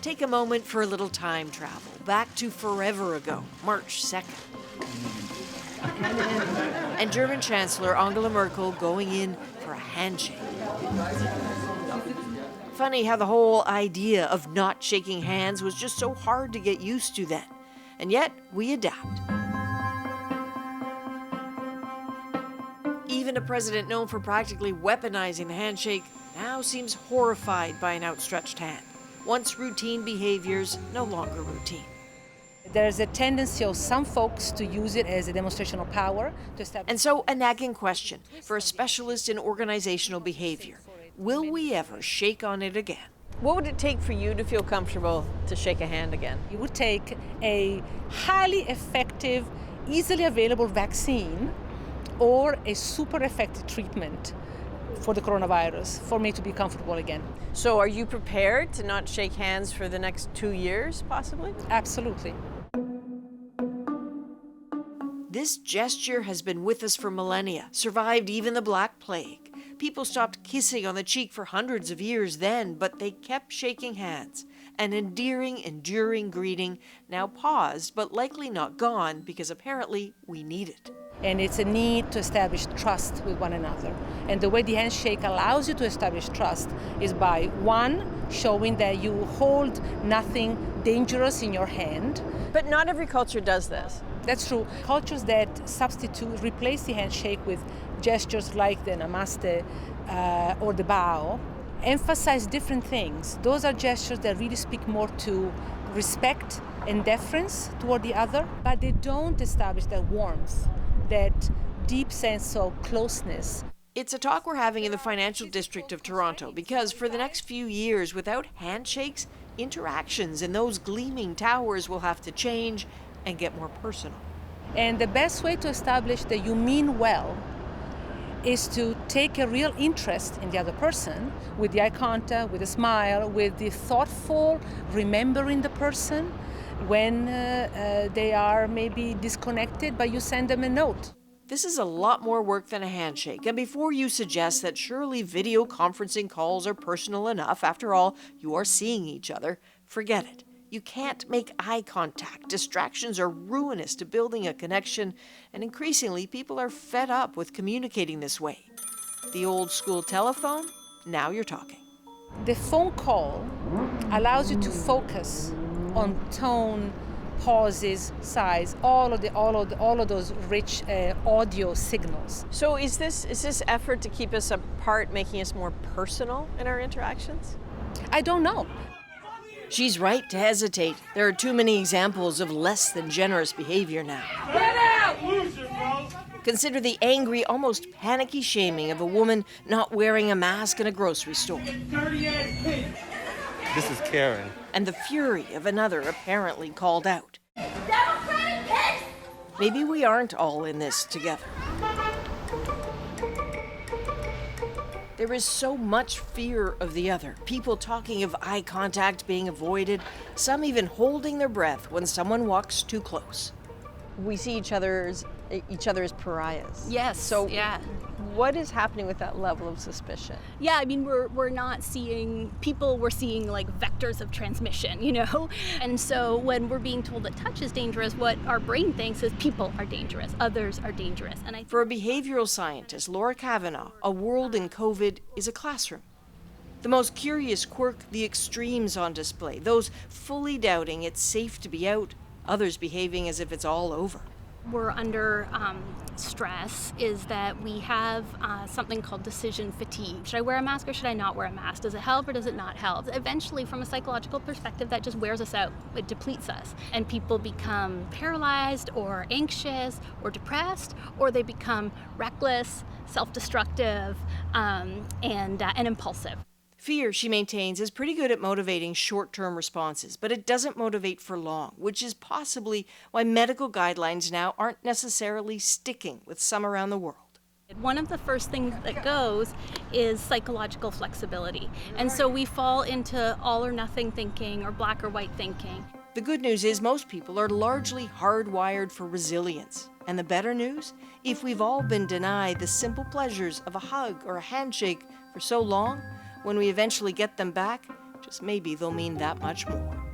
Take a moment for a little time travel, back to forever ago, March 2nd. And German Chancellor Angela Merkel going in for a handshake. Funny how the whole idea of not shaking hands was just so hard to get used to then. And yet, we adapt. Even a president known for practically weaponizing the handshake now seems horrified by an outstretched hand. Once routine behaviors, no longer routine. There's a tendency of some folks to use it as a demonstration of power. And so a nagging question for a specialist in organizational behavior. Will we ever shake on it again? What would it take for you to feel comfortable to shake a hand again? It would take a highly effective, easily available vaccine or a super effective treatment for the coronavirus for me to be comfortable again. So are you prepared to not shake hands for the next 2 years, possibly? Absolutely. This gesture has been with us for millennia, survived even the Black Plague. People stopped kissing on the cheek for hundreds of years then, but they kept shaking hands. An endearing, enduring greeting, now paused, but likely not gone, because apparently we need it. And it's a need to establish trust with one another. And the way the handshake allows you to establish trust is by, one, showing that you hold nothing dangerous in your hand. But not every culture does this. That's true. Cultures that replace the handshake with gestures like the namaste or the bow, emphasize different things. Those are gestures that really speak more to respect and deference toward the other, but they don't establish that warmth, that deep sense of closeness. It's a talk we're having in the financial district of Toronto because for the next few years, without handshakes, interactions in those gleaming towers will have to change and get more personal. And the best way to establish that you mean well is to take a real interest in the other person with the eye contact, with a smile, with the thoughtful remembering the person when they are maybe disconnected, but you send them a note. This is a lot more work than a handshake, and before you suggest that surely video conferencing calls are personal enough, after all, you are seeing each other, forget it. You can't make eye contact. Distractions are ruinous to building a connection, and increasingly people are fed up with communicating this way. The old school telephone, now you're talking. The phone call allows you to focus on tone, pauses, size, all of those rich audio signals. So is this effort to keep us apart making us more personal in our interactions? I don't know. She's right to hesitate. There are too many examples of less than generous behavior now. Get out! Lose it, bro! Consider the angry, almost panicky shaming of a woman not wearing a mask in a grocery store. This is Karen. And the fury of another apparently called out. Democratic kids! Maybe we aren't all in this together. There is so much fear of the other. People talking of eye contact being avoided, some even holding their breath when someone walks too close. We see each other as pariahs. Yes. So yeah. What is happening with that level of suspicion? Yeah, I mean, we're not seeing people, we're seeing like vectors of transmission, you know? And so when we're being told that touch is dangerous, what our brain thinks is people are dangerous, others are dangerous. And For a behavioral scientist, Laura Kavanagh, a world in COVID is a classroom. The most curious quirk, the extremes on display, those fully doubting it's safe to be out, others behaving as if it's all over. We're under stress is that we have something called decision fatigue. Should I wear a mask or should I not wear a mask? Does it help or does it not help? Eventually, from a psychological perspective, that just wears us out. It depletes us. And people become paralyzed or anxious or depressed, or they become reckless, self-destructive, and impulsive. Fear, she maintains, is pretty good at motivating short-term responses, but it doesn't motivate for long, which is possibly why medical guidelines now aren't necessarily sticking with some around the world. One of the first things that goes is psychological flexibility. And so we fall into all or nothing thinking or black or white thinking. The good news is most people are largely hardwired for resilience. And the better news? If we've all been denied the simple pleasures of a hug or a handshake for so long, when we eventually get them back, Just maybe they'll mean that much more.